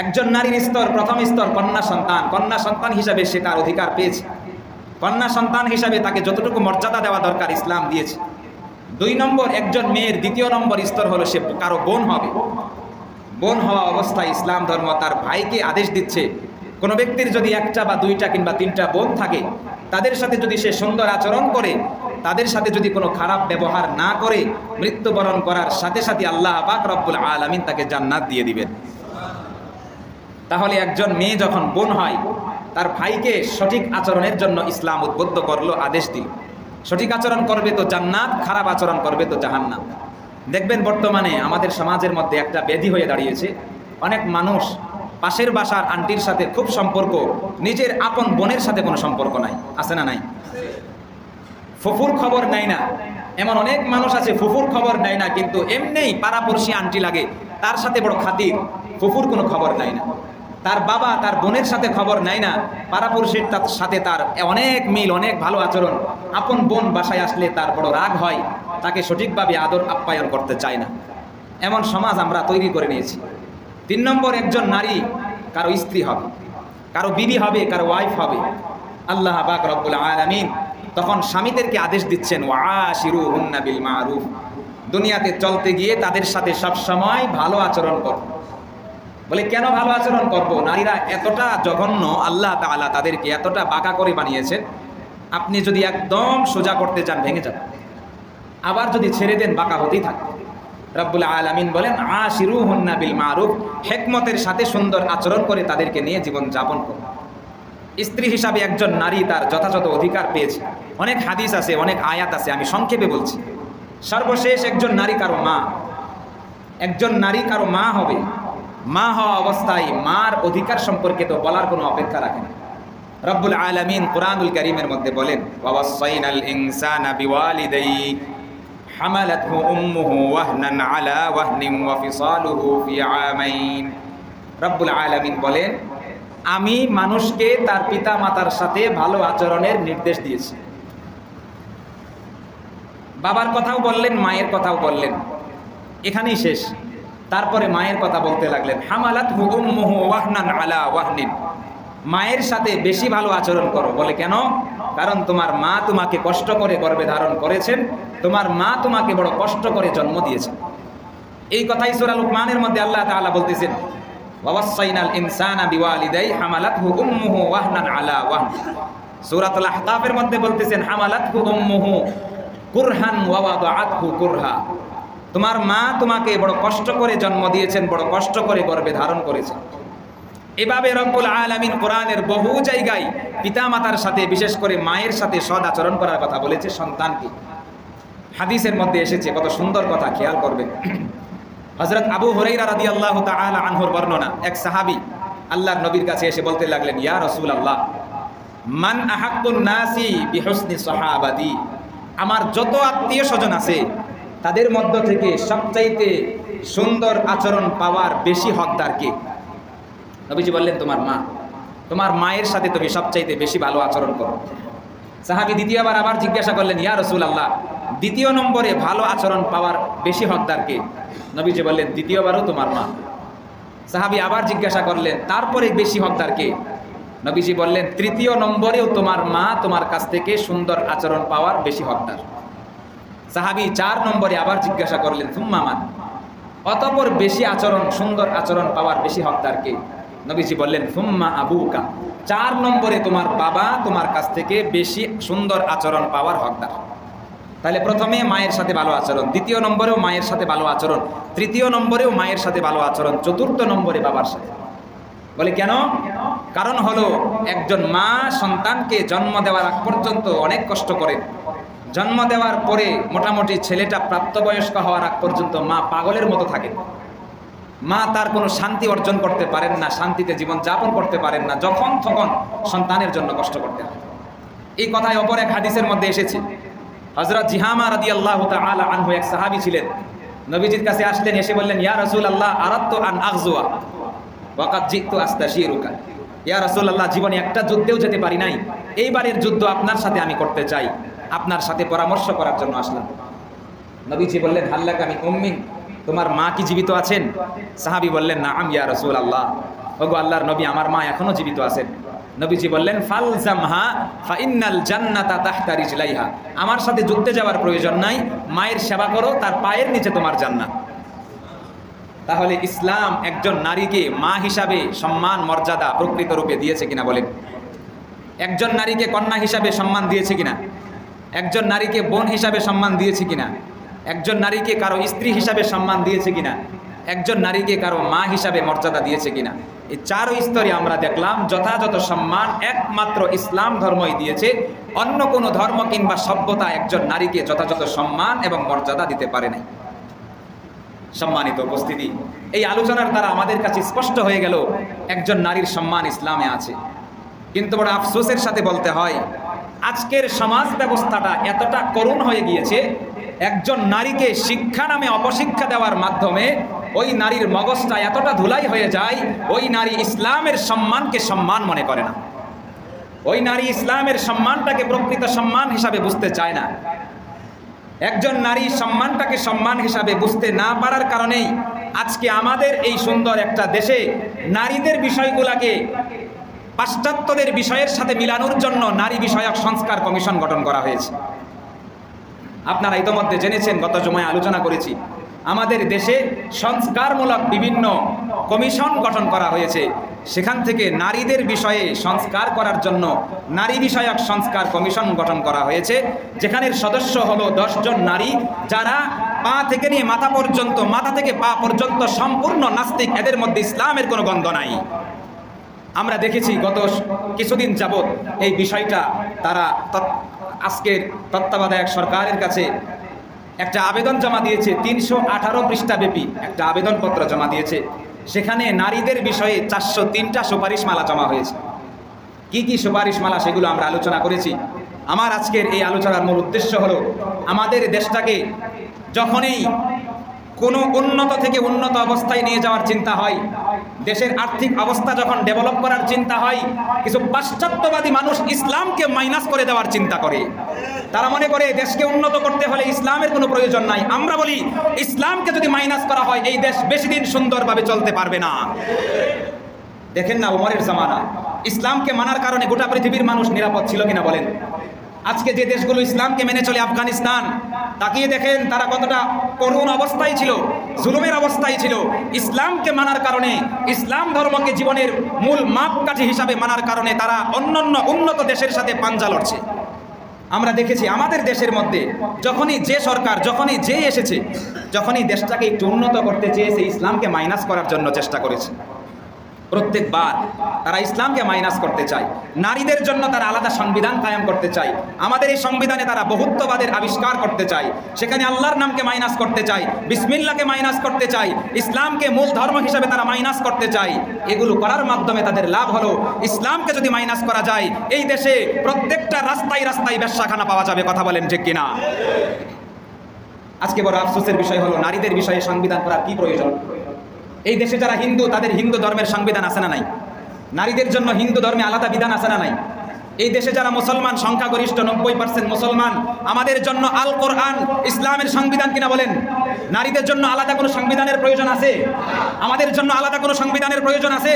একজন নারীর স্তর, প্রথম স্তর কন্যা সন্তান। কন্যা সন্তান হিসাবে সে তার অধিকার পেয়েছে, কন্যা সন্তান হিসাবে তাকে যতটুকু মর্যাদা দেওয়া দরকার ইসলাম দিয়েছে। 2 নম্বর, একজন মেয়ের দ্বিতীয় নম্বর স্তর হলো সে কারো বোন হবে। বোন হওয়া অবস্থায় ইসলাম ধর্ম তার ভাইকে আদেশ দিচ্ছে, কোনো ব্যক্তির যদি 1টা বা 2টা কিংবা 3টা বোন থাকে, তাদের সাথে যদি সে সুন্দর আচরণ করে, তাদের সাথে যদি কোনো খারাপ ব্যবহার না করে, মৃত্যুবরণ করার সাথে সাথে আল্লাহ পাক রব্বুল আলামিন তাকে জান্নাত দিয়ে দিবেন। তাহলে একজন মেয়ে যখন বোন হয়, তার ভাইকে সঠিক আচরণের জন্য ইসলাম উদ্বুদ্ধ করলো, আদেশ দিল। সঠিক আচরণ করবে তো জান্নাত, খারাপ আচরণ করবে তো জাহান্নাম। দেখবেন বর্তমানে আমাদের সমাজের মধ্যে একটা ব্যাধি হয়ে দাঁড়িয়েছে। অনেক মানুষ পাশের বাসার আন্টির সাথে খুব সম্পর্ক, নিজের আপন বোনের সাথে কোনো সম্পর্ক নাই। আছে না নাই? ফুফুর খবর নেয় না, এমন অনেক মানুষ আছে ফুফুর খবর নেয় না, কিন্তু এমনিই পাড়াপড়শি আন্টি লাগে, তার সাথে বড় খাতির, ফুফুর কোনো খবর নেয় না। তার বাবা তার বোনের সাথে খবর নেয় না, পাড়াপড়শির সাথে তার অনেক মিল, অনেক ভালো আচরণ, আপন বোন বাসায় আসলে তার বড় রাগ হয়, তাকে সঠিকভাবে আদর আপ্যায়ন করতে চায় না। এমন সমাজ আমরা তৈরি করে নিয়েছি। 3 নম্বর, একজন নারী কারো স্ত্রী হবে, কারো বিবি হবে, কারো ওয়াইফ হবে। আল্লাহ পাক রব্বুল আলামিন তখন স্বামীদেরকে আদেশ দিচ্ছেন, ওয়াশিরুহুন্না বিল মারুফ, দুনিয়াতে চলতে গিয়ে তাদের সাথে সবসময় ভালো আচরণ করো। বলে কেন ভালো আচরণ করব? নারীরা এতটা জঘন্য, আল্লাহ তাআলা তাদেরকে এতটা বাঁকা করে বানিয়েছেন, আপনি যদি একদম সোজা করতে চান ভেঙে যাবে, আবার যদি ছেড়ে দেন বাঁকা হতেই থাকবে। রব্বুল আলামিন বলেন আশিরুহুন্না বিল মারুফ, হিকমতের সাথে সুন্দর আচরণ করে তাদেরকে নিয়ে জীবন যাপন করো। স্ত্রী হিসাবে একজন নারী তার যথাযথ অধিকার পেয়েছে। অনেক হাদিস আছে, অনেক আয়াত আছে, আমি সংক্ষেপে বলছি। সর্বশেষ, একজন নারী কারো মা, একজন নারী কারো মা হবে। মা হওয়া অবস্থায় মার অধিকার সম্পর্কে তো বলার কোনো অপেক্ষা রাখে না। রব্বুল আলামিন কুরআনুল কারীমের মধ্যে বলেন, ওয়াসাইনাল ইনসানা বিওয়ালিদাইহি হামালাতহু উম্মুহু ওয়াহনান আলা ওয়াহনিন ওয়া ফিসালুহু ফি আমাইন। রব্বুল আলামিন বলেন, আমি মানুষকে তার পিতা মাতার সাথে ভালো আচরণের নির্দেশ দিয়েছি। বাবার কথাও বললেন, মায়ের কথাও বললেন, এখানেই শেষ। তারপরে মায়ের কথা বলতে লাগলেন, হামালাতহু উম্মুহু ওয়াহনান আলা ওয়াহনিন, মায়ের সাথে বেশি ভালো আচরণ করো। বলে কেন? কারণ তোমার মা তোমাকে কষ্ট করে গর্ভে ধারণ করেছেন, তোমার মা তোমাকে বড় কষ্ট করে জন্ম দিয়েছেন। এই কথাই সূরা লুকমানের মধ্যে আল্লাহ তাআলা বলতেছেন, ওয়াসাইনাল ইনসানা বিওয়ালিদাইহি হামালাতহু উম্মুহু ওয়াহনান আলা ওয়াহন। সূরাতুল আহকাফের মধ্যে বলতেছেন, হামালাতহু উম্মুহু কুরহান ওয়া ওয়াদাআতহু কুরহা, তোমার মা তোমাকে বড় কষ্ট করে জন্ম দিয়েছেন, বড় কষ্ট করে গর্ভে ধারণ করেছেন। এভাবে রব্বুল আলামিন কোরআনের বহু জায়গায় পিতামাতার সাথে, বিশেষ করে মায়ের সাথে সদ আচরণ করার কথা বলেছে সন্তানকে। হাদিসের মধ্যে এসেছে, কত সুন্দর কথা, খেয়াল করবেন। হযরত আবু হুরায়রা রাদিয়াল্লাহু তাআলা আনহুর বর্ণনা, এক সাহাবী আল্লাহর নবীর কাছে এসে বলতে লাগলেন, ইয়া রাসূলুল্লাহ, মান আহাক্কুন নাসি বিহুসনি সাহাবাতি, আমার যত আত্মীয় স্বজন আছে তাদের মধ্য থেকে সবচাইতে সুন্দর আচরণ পাওয়ার বেশি হকদার কে? নবীজি বললেন, তোমার মা। তোমার মায়ের সাথে তুমি সবচাইতে বেশি ভালো আচরণ করো। সাহাবী দ্বিতীয়বার আবার জিজ্ঞাসা করলেন, ইয়া রাসূলুল্লাহ, দ্বিতীয় নম্বরে ভালো আচরণ পাওয়ার বেশি হকদার কে? নবীজি বললেন, দ্বিতীয়বারও তোমার মা। সাহাবী আবার জিজ্ঞাসা করলেন, তারপরে বেশি হকদার কে? নবীজি বললেন, তৃতীয় নম্বরেও তোমার মা তোমার কাছ থেকে সুন্দর আচরণ পাওয়ার বেশি হকদার। সাহাবী 4 নম্বরে আবার জিজ্ঞাসা করলেন, সুম্মা মান, অতঃপর বেশি আচরণ, সুন্দর আচরণ পাওয়ার বেশি হকদার কে? নবীজি বললেন, সুম্মা আবুকা, 4 নম্বরে তোমার বাবা তোমার কাছ থেকে বেশি সুন্দর আচরণ পাওয়ার হকদার। তাহলে প্রথমে মায়ের সাথে ভালো আচরণ, দ্বিতীয় নম্বরেও মায়ের সাথে ভালো আচরণ, তৃতীয় নম্বরেও মায়ের সাথে ভালো আচরণ, চতুর্থ নম্বরে বাবার সাথে। বলে কেন? কারণ হলো, একজন মা সন্তানকে জন্ম দেওয়ার আগ পর্যন্ত অনেক কষ্ট করেন। জন্ম দেওয়ার পরে মোটামুটি ছেলেটা প্রাপ্তবয়স্ক হওয়ার আগ পর্যন্ত মা পাগলের মতো থাকে। মা তার কোনো শান্তি অর্জন করতে পারেন না, শান্তিতে জীবন যাপন করতে পারেন না, যখন তখন সন্তানের জন্য কষ্ট করতে হয়। এই কথায় অপর এক হাদিসের মধ্যে এসেছে, হযরত জিহামা রাদিয়াল্লাহু তাআলা আনহু এক সাহাবী ছিলেন, নবীজির কাছে আসলেন, এসে বললেন, ইয়া রাসূলুল্লাহ, আরাদতু আন আগজুয়া ওয়া কাদ জিতু আস্তাশিরুকা। ইয়া রাসূলুল্লাহ, জীবনে একটা যুদ্ধেও যেতে পারি নাই, এইবারের যুদ্ধ আপনার সাথে আমি করতে চাই, আপনার সাথে পরামর্শ করার জন্য আসলাম। নবীজি বললেন, হাল্লাকা মিন উম্মিন, তোমার মা কি জীবিত আছেন? সাহাবী বললেন, নাআম ইয়া রাসূলুল্লাহ, ওগো আল্লাহর নবী, আমার মা এখনো জীবিত আছেন। নবীজি বললেন, ফালজামহা ফা ইন্নাল জান্নাতা তাহতা রিজলাইহা, আমার সাথে যুদ্ধে যাওয়ার প্রয়োজন নাই, মায়ের সেবা করো, তার পায়ের নিচে তোমার জান্নাত। তাহলে ইসলাম একজন নারীকে মা হিসাবে সম্মান মর্যাদা প্রকৃত রূপে দিয়েছে কিনা বলেন? একজন নারীকে কন্যা হিসাবে সম্মান দিয়েছে কিনা? একজন নারীকে বোন হিসাবে সম্মান দিয়েছে কিনা? একজন নারীকে কারো স্ত্রী হিসাবে সম্মান দিয়েছে কিনা? একজন নারীকে কারো মা হিসাবে মর্যাদা দিয়েছে কিনা? এই 4 স্তরে আমরা দেখলাম যথাযথ সম্মান একমাত্র ইসলাম ধর্মই দিয়েছে। অন্য কোনো ধর্ম কিংবা সভ্যতা একজন নারীকে যথাযথ সম্মান এবং মর্যাদা দিতে পারে নাই। সম্মানিত উপস্থিতি, এই আলোচনার দ্বারা আমাদের কাছে স্পষ্ট হয়ে গেল একজন নারীর সম্মান ইসলামে আছে। কিন্তু বড় আফসোসের সাথে বলতে হয়, আজকের সমাজ ব্যবস্থাটা এতটা করুণ হয়ে গিয়েছে, একজন নারীকে শিক্ষা নামে অপশিক্ষা দেওয়ার মাধ্যমে ওই নারীর মগজটা এতটা ধুলাই হয়ে যায়, ওই নারী ইসলামের সম্মানকে সম্মান মনে করে না। ওই নারী ইসলামের সম্মানটাকে প্রকৃত সম্মান হিসাবে বুঝতে চায় না। একজন নারী সম্মানটাকে সম্মান হিসাবে বুঝতে না পারার কারণেই আজকে আমাদের এই সুন্দর একটা দেশে নারীদের বিষয়গুলোকে পাশ্চাত্যদের বিষয়ের সাথে মিলানোর জন্য নারী বিষয়ক সংস্কার কমিশন গঠন করা হয়েছে। আপনারা ইতোমধ্যে জেনেছেন, গত জুমায় আলোচনা করেছি, আমাদের দেশে সংস্কারমূলক বিভিন্ন কমিশন গঠন করা হয়েছে। সেখান থেকে নারীদের বিষয়ে সংস্কার করার জন্য নারী বিষয়ক সংস্কার কমিশন গঠন করা হয়েছে, যেখানের সদস্য হলো 10 জন নারী, যারা পা থেকে নিয়ে মাথা পর্যন্ত, মাথা থেকে পা পর্যন্ত সম্পূর্ণ নাস্তিক, এদের মধ্যে ইসলামের কোনো গন্ধ নাই। আমরা দেখেছি গত কিছুদিন যাবৎ এই বিষয়টা তারা আজকের তত্ত্বাবধায়ক সরকারের কাছে একটা আবেদন জমা দিয়েছে, 318 পৃষ্ঠাব্যাপী একটা আবেদনপত্র জমা দিয়েছে। সেখানে নারীদের বিষয়ে 403টা সুপারিশমালা জমা হয়েছে। কি কি সুপারিশমালা সেগুলো আমরা আলোচনা করেছি। আমার আজকের এই আলোচনার মূল উদ্দেশ্য হলো, আমাদের দেশটাকে যখনই কোনো উন্নত থেকে উন্নত অবস্থায় নিয়ে যাওয়ার চিন্তা হয়, দেশের আর্থিক অবস্থা যখন ডেভেলপ করার চিন্তা হয়, কিছু পাশ্চাত্যবাদী মানুষ ইসলামকে মাইনাস করে দেওয়ার চিন্তা করে। তারা মনে করে দেশকে উন্নত করতে হলে ইসলামের কোনো প্রয়োজন নাই। আমরা বলি, ইসলামকে যদি মাইনাস করা হয়, এই দেশ বেশি দিন সুন্দরভাবে চলতে পারবে না। দেখেন না, উমরের জামানা ইসলামকে মানার কারণে গোটা পৃথিবীর মানুষ নিরাপদ ছিল কিনা বলেন? আজকে যে দেশগুলো ইসলামকে মেনে চলে, আফগানিস্তান, তাকিয়ে দেখেন তারা কতটা করুণ অবস্থায় ছিল, জুলুমের অবস্থায় ছিল। ইসলামকে মানার কারণে, ইসলাম ধর্মকে জীবনের মূল মাপকাঠি হিসাবে মানার কারণে তারা অন্যান্য উন্নত দেশের সাথে পাঞ্জা লড়ছে। আমরা দেখেছি আমাদের দেশের মধ্যে যখনই যে সরকার, যখনই যে এসেছে, যখনই দেশটাকে একটু উন্নত করতে চেয়েছে, ইসলামকে মাইনাস করার জন্য চেষ্টা করেছে। প্রত্যেকবার তারা ইসলামকে মাইনাস করতে চায়। নারীদের জন্য তারা আলাদা সংবিধান কায়েম করতে চায়। আমাদের এই সংবিধানে তারা বহুত্ববাদের আবিষ্কার করতে চায়। সেখানে আল্লাহর নামকে মাইনাস করতে চায়, বিসমিল্লাহকে মাইনাস করতে চায়, ইসলামকে মূল ধর্ম হিসেবে তারা মাইনাস করতে চায়। এগুলো করার মাধ্যমে তাদের লাভ হলো, ইসলামকে যদি মাইনাস করা যায়, এই দেশে প্রত্যেকটা রাস্তায় রাস্তায় ব্যবসাখানা পাওয়া যাবে। কথা বলেন ঠিক কিনা? আজকে বড় আফসোসের বিষয় হলো, নারীদের বিষয়ে সংবিধান করার কি প্রয়োজন? এই দেশে যারা হিন্দু, তাদের হিন্দু ধর্মের সংবিধান আছে না নাই? নারীদের জন্য হিন্দু ধর্মে আলাদা বিধান আছে না নাই? এই দেশে যারা মুসলমান, সংখ্যাগরিষ্ঠ 90% মুসলমান, আমাদের জন্য আল কোরআন ইসলামের সংবিধান কিনা বলেন? নারীদের জন্য আলাদা কোনো সংবিধানের প্রয়োজন আছে? আমাদের জন্য আলাদা কোনো সংবিধানের প্রয়োজন আছে?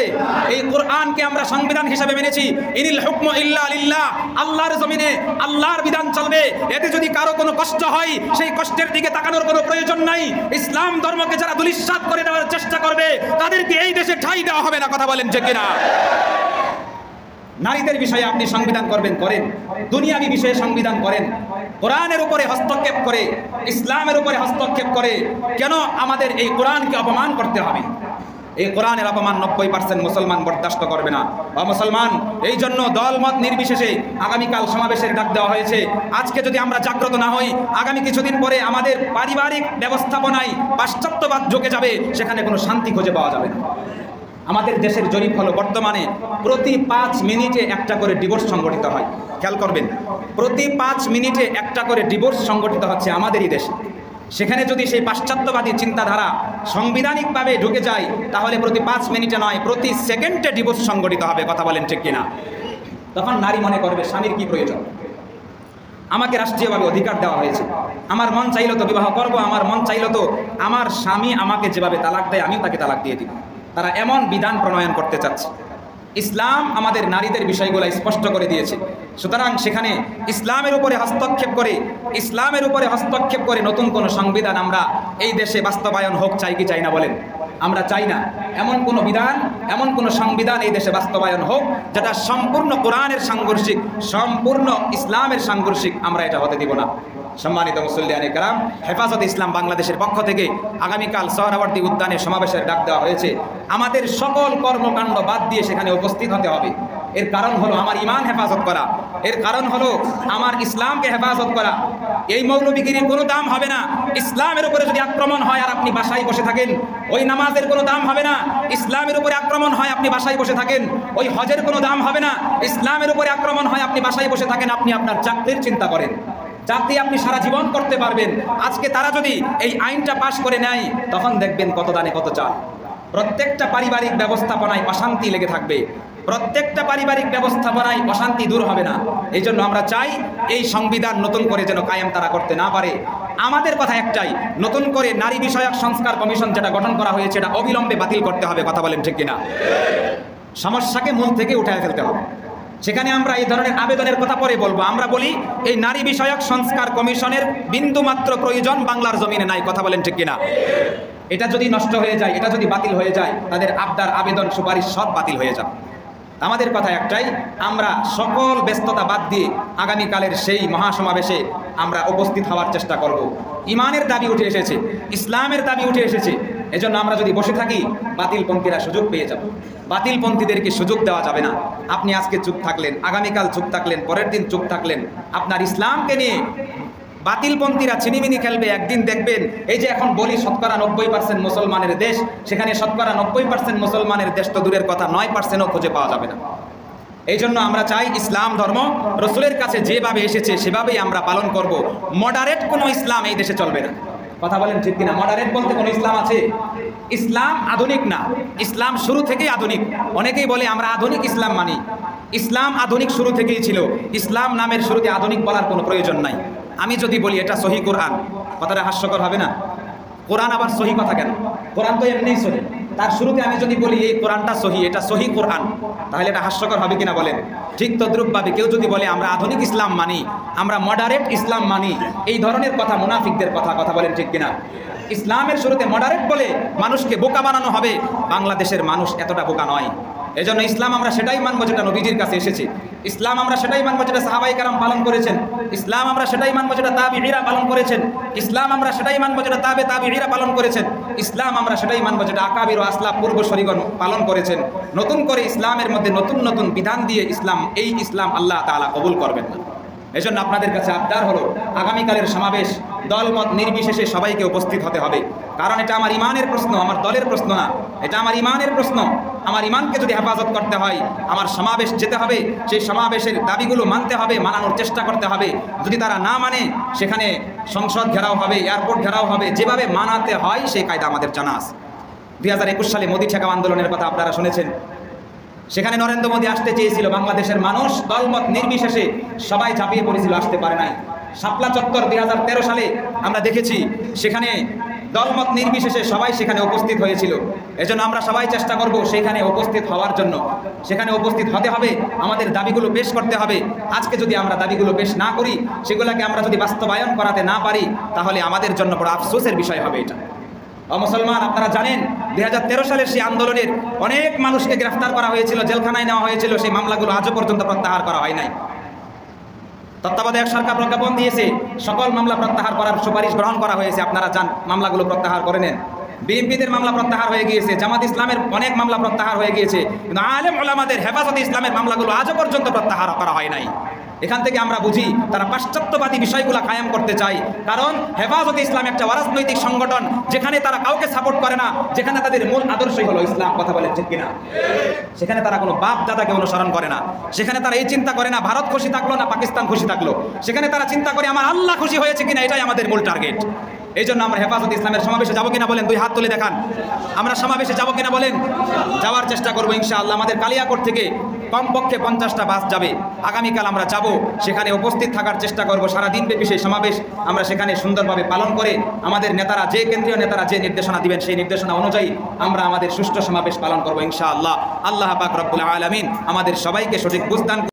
এই কোরআনকে আমরা সংবিধান হিসেবে মেনেছি। ইনিল হুকমু ইল্লা লিল্লাহ, আল্লাহর জমিনে আল্লাহর বিধান চলবে। এতে যদি কারো কোনো কষ্ট হয়, সেই কষ্টের দিকে তাকানোর কোনো প্রয়োজন নাই। ইসলাম ধর্মকে যারা ধূলিসাৎ করে দেওয়ার চেষ্টা করবে, তাদেরকে এই দেশে ঠাঁই দেওয়া হবে না। কথা বলেন ঠিক কিনা? নারীদের বিষয়ে আপনি সংবিধান করবেন, করেন। দুনিয়াবী বিষয়ে সংবিধান করেন। কোরআনের উপরে হস্তক্ষেপ করে, ইসলামের উপরে হস্তক্ষেপ করে কেন আমাদের এই কোরআনকে অপমান করতে হবে? এই কোরআনের অপমান 90% মুসলমান বরদাস্ত করবে না। বা মুসলমান, এই জন্য দলমত নির্বিশেষে আগামীকাল সমাবেশের ডাক দেওয়া হয়েছে। আজকে যদি আমরা জাগ্রত না হই, আগামী কিছুদিন পরে আমাদের পারিবারিক ব্যবস্থাপনায় পাশ্চাত্যবাদ ঢুকে যাবে, সেখানে কোনো শান্তি খুঁজে পাওয়া যাবে না। আমাদের দেশের জরিপ হলো, বর্তমানে প্রতি 5 মিনিটে একটা করে ডিভোর্স সংগঠিত হয়। খেয়াল করবেন, প্রতি 5 মিনিটে একটা করে ডিভোর্স সংগঠিত হচ্ছে আমাদেরই দেশে। সেখানে যদি সেই পাশ্চাত্যবাদী চিন্তাধারা সাংবিধানিকভাবে ঢুকে যায়, তাহলে প্রতি 5 মিনিটে নয়, প্রতি সেকেন্ডে ডিভোর্স সংগঠিত হবে। কথা বলেন ঠিক কিনা? তখন নারী মনে করবে স্বামীর কি প্রয়োজন? আমাকে রাষ্ট্রীয়ভাবে অধিকার দেওয়া হয়েছে, আমার মন চাইলো তো বিবাহ করব, আমার মন চাইলো তো আমার স্বামী আমাকে যেভাবে তালাক দেয় আমিও তাকে তালাক দিয়ে দিব। তারা এমন বিধান প্রণয়ন করতে চাচ্ছে। ইসলাম আমাদের নারীদের বিষয়গুলো স্পষ্ট করে দিয়েছে। সুতরাং সেখানে ইসলামের উপরে হস্তক্ষেপ করে নতুন কোনো সংবিধান আমরা এই দেশে বাস্তবায়ন হোক চাই কি চাই না বলেন? আমরা চাই না এমন কোনো বিধান, এমন কোনো সংবিধান এই দেশে বাস্তবায়ন হোক যেটা সম্পূর্ণ কোরআনের সাংঘর্ষিক, সম্পূর্ণ ইসলামের সাংঘর্ষিক। আমরা এটা হতে দিব না। সম্মানিত মুসল্লিয়ানে কেরাম, হেফাজতে ইসলাম বাংলাদেশের পক্ষ থেকে আগামীকাল সোহরাওয়ার্দী উদ্যানে সমাবেশের ডাক দেওয়া হয়েছে। আমাদের সকল কর্মকাণ্ড বাদ দিয়ে সেখানে উপস্থিত হতে হবে। এর কারণ হলো আমার ইমান হেফাজত করা, এর কারণ হলো আমার ইসলামকে হেফাজত করা। এই মৌলবীগিরির কোনো দাম হবে না। ইসলামের উপরে যদি আক্রমণ হয় আর আপনি বাসায় বসে থাকেন, ওই নামাজের কোনো দাম হবে না। ইসলামের উপরে আক্রমণ হয় আপনি বাসায় বসে থাকেন, ওই হজের কোনো দাম হবে না। ইসলামের উপরে আক্রমণ হয় আপনি বাসায় বসে থাকেন, আপনি আপনার চাকরির চিন্তা করেন। চাকরি আপনি সারা জীবন করতে পারবেন। আজকে তারা যদি এই আইনটা পাশ করে নেয়, তখন দেখবেন কত দানে কত চাল। প্রত্যেকটা পারিবারিক ব্যবস্থাপনায় অশান্তি লেগে থাকবে, প্রত্যেকটা পারিবারিক ব্যবস্থাপনায় অশান্তি দূর হবে না। এই জন্য আমরা চাই এই সংবিধান নতুন করে যেন কায়েম তারা করতে না পারে। আমাদের কথা একটাই, নতুন করে নারী বিষয়ক সংস্কার কমিশন যেটা গঠন করা হয়েছে এটা অবিলম্বে বাতিল করতে হবে। কথা বলেন ঠিক কিনা? সমস্যাকে মূল থেকে উঠায় ফেলতে হবে। সেখানে আমরা এই ধরনের আবেদনের কথা পরে বলবো। আমরা বলি এই নারী বিষয়ক সংস্কার কমিশনের বিন্দুমাত্র প্রয়োজন বাংলার জমিনে নাই। কথা বলেন ঠিক কিনা? এটা যদি নষ্ট হয়ে যায়, এটা যদি বাতিল হয়ে যায়, তাদের আবদার, আবেদন, সুপারিশ সব বাতিল হয়ে যাবে। আমাদের কথা একটাই, আমরা সকল ব্যস্ততা বাদ দিয়ে আগামীকালের সেই মহাসমাবেশে আমরা উপস্থিত হওয়ার চেষ্টা করব। ইমানের দাবি উঠে এসেছে, ইসলামের দাবি উঠে এসেছে। এজন্য আমরা যদি বসে থাকি, বাতিলপন্থীরা সুযোগ পেয়ে যাব। বাতিলপন্থীদেরকে সুযোগ দেওয়া যাবে না। আপনি আজকে চুপ থাকলেন, আগামীকাল চুপ থাকলেন, পরের দিন চুপ থাকলেন, আপনার ইসলামকে নিয়ে বাতিলপন্থীরা ছিনিমিনি খেলবে। একদিন দেখবেন এই যে এখন বলি শতকরা 90% মুসলমানের দেশ, সেখানে শতকরা 90% মুসলমানের দেশ তো দূরের কথা, 9%ও খুঁজে পাওয়া যাবে না। এই জন্য আমরা চাই ইসলাম ধর্ম রসুলের কাছে যেভাবে এসেছে সেভাবেই আমরা পালন করব। মডারেট কোনো ইসলাম এই দেশে চলবে না। কথা বলেন ঠিক কিনা? মডারেট বলতে কোনো ইসলাম আছে? ইসলাম আধুনিক না, ইসলাম শুরু থেকেই আধুনিক। অনেকেই বলে আমরা আধুনিক ইসলাম মানি। ইসলাম আধুনিক শুরু থেকেই ছিল। ইসলাম নামের শুরুতে আধুনিক বলার কোনো প্রয়োজন নাই। আমি যদি বলি এটা সহি কোরআন, কথাটা হাস্যকর হবে না? কোরআন আবার সহি কথা কেন? কোরআন তো এমনিই সহি। তার শুরুতে আমি যদি বলি এই কোরআনটা সহি, এটা সহি কোরআন, তাহলে এটা হাস্যকর হবে কিনা বলেন? ঠিক তদ্রূপভাবে কেউ যদি বলে আমরা আধুনিক ইসলাম মানি, আমরা মডারেট ইসলাম মানি, এই ধরনের কথা মুনাফিকদের কথা। কথা বলেন ঠিক কিনা? ইসলামের শুরুতে মডারেট বলে মানুষকে বোকা বানানো হবে। বাংলাদেশের মানুষ এতটা বোকা নয়। এজন্য ইসলাম আমরা সেটাই মানবো যেটা নবীজির কাছে এসেছে। ইসলাম আমরা সেটাই মানবো যেটা সাহাবায়ে কেরাম পালন করেছেন। ইসলাম আমরা সেটাই মানবো যেটা তাবিঈরা পালন করেছেন। ইসলাম আমরা সেটাই মানবো যেটা তাবিঈরা পালন করেছেন। ইসলাম আমরা সেটাই মানবো যেটা আকাবির ও আসলাফ পূর্বশরীগণ পালন করেছেন। নতুন করে ইসলামের মধ্যে নতুন নতুন বিধান দিয়ে এই ইসলাম আল্লাহ তাআলা কবুল করবেন না। এজন্য আপনাদের কাছে আবদার হলো আগামীকালের সমাবেশ দলমত নির্বিশেষে সবাইকে উপস্থিত হতে হবে। কারণ এটা আমার ইমানের প্রশ্ন, আমার দলের প্রশ্ন না, এটা আমার ইমানের প্রশ্ন। আমার ইমানকে যদি হেফাজত করতে হয়, আমার সমাবেশ যেতে হবে, সেই সমাবেশের দাবিগুলো মানতে হবে, মানানোর চেষ্টা করতে হবে। যদি তারা না মানে, সেখানে সংসদ ঘেরাও হবে, এয়ারপোর্ট ঘেরাও হবে। যেভাবে মানাতে হয় সেই কায়দা আমাদের জানা আছে। 2021 সালে মোদি ঠেকাও আন্দোলনের কথা আপনারা শুনেছেন। সেখানে নরেন্দ্র মোদী আসতে চেয়েছিল, বাংলাদেশের মানুষ দলমত নির্বিশেষে সবাই ঝাঁপিয়ে পড়েছিল, আসতে পারে নাই। শাপলা চত্বর 2013 সালে আমরা দেখেছি, সেখানে দলমত নির্বিশেষে সবাই সেখানে উপস্থিত হয়েছিল। এজন্য আমরা সবাই চেষ্টা করব সেখানে উপস্থিত হওয়ার জন্য। সেখানে উপস্থিত হতে হবে, আমাদের দাবিগুলো পেশ করতে হবে। আজকে যদি আমরা দাবিগুলো পেশ না করি, সেগুলোকে আমরা যদি বাস্তবায়ন করাতে না পারি, তাহলে আমাদের জন্য বড় আফসোসের বিষয় হবে এটা। মুসলমান, আপনারা জানেন 2013 সালের সেই আন্দোলনের অনেক মানুষকে গ্রেফতার করা হয়েছিল, জেলখানায় নেওয়া হয়েছিল। সেই মামলাগুলো আজও পর্যন্ত প্রত্যাহার করা হয় নাই। তত্ত্বাবধায়ক সরকার প্রজ্ঞাপন দিয়েছে, সকল মামলা প্রত্যাহার করার সুপারিশ গ্রহণ করা হয়েছে। আপনারা যান, মামলাগুলো প্রত্যাহার করে নেন। বিএনপিদের মামলা প্রত্যাহার হয়ে গিয়েছে, জামাত ইসলামের অনেক মামলা প্রত্যাহার হয়ে গিয়েছে, কিন্তু আলেম ওলামাদের হেফাজতে ইসলামের মামলাগুলো আজও পর্যন্ত প্রত্যাহার করা হয় নাই। এখান থেকে আমরা বুঝি তারা পাশ্চাত্যবাদী বিষয়গুলো কায়েম করতে চায়। কারণ হেফাজতে ইসলাম একটা অরাজনৈতিক সংগঠন, যেখানে তারা কাউকে সাপোর্ট করে না, যেখানে তাদের মূল আদর্শই হলো ইসলাম। কথা বলেন ঠিক কিনা? সেখানে তারা কোনো বাপ দাদাকে অনুসরণ করে না। সেখানে তারা এই চিন্তা করে না ভারত খুশি থাকলো না পাকিস্তান খুশি থাকলো। সেখানে তারা চিন্তা করে আমার আল্লাহ খুশি হয়েছে কিনা, এটাই আমাদের মূল টার্গেট। এই জন্য আমরা হেফাজত ইসলামের সমাবেশে যাবো কিনা বলেন? 2 হাত তুলে দেখান। আমরা সমাবেশে যাবো কিনা বলেন? যাওয়ার চেষ্টা করবো ইনশাআল্লাহ। আমাদের কালিয়াকোট থেকে কমপক্ষে 50টা বাস যাবে। আগামীকাল আমরা যাব, সেখানে উপস্থিত থাকার চেষ্টা করব। সারাদিন ব্যাপী সেই সমাবেশ আমরা সেখানে সুন্দরভাবে পালন করে আমাদের নেতারা, যে কেন্দ্রীয় নেতারা যে নির্দেশনা দিবেন, সেই নির্দেশনা অনুযায়ী আমরা আমাদের সুষ্ঠু সমাবেশ পালন করবো ইনশাআল্লাহ। আল্লাহ পাক রব্বুল আলামিন আমাদের সবাইকে সঠিক বুঝদান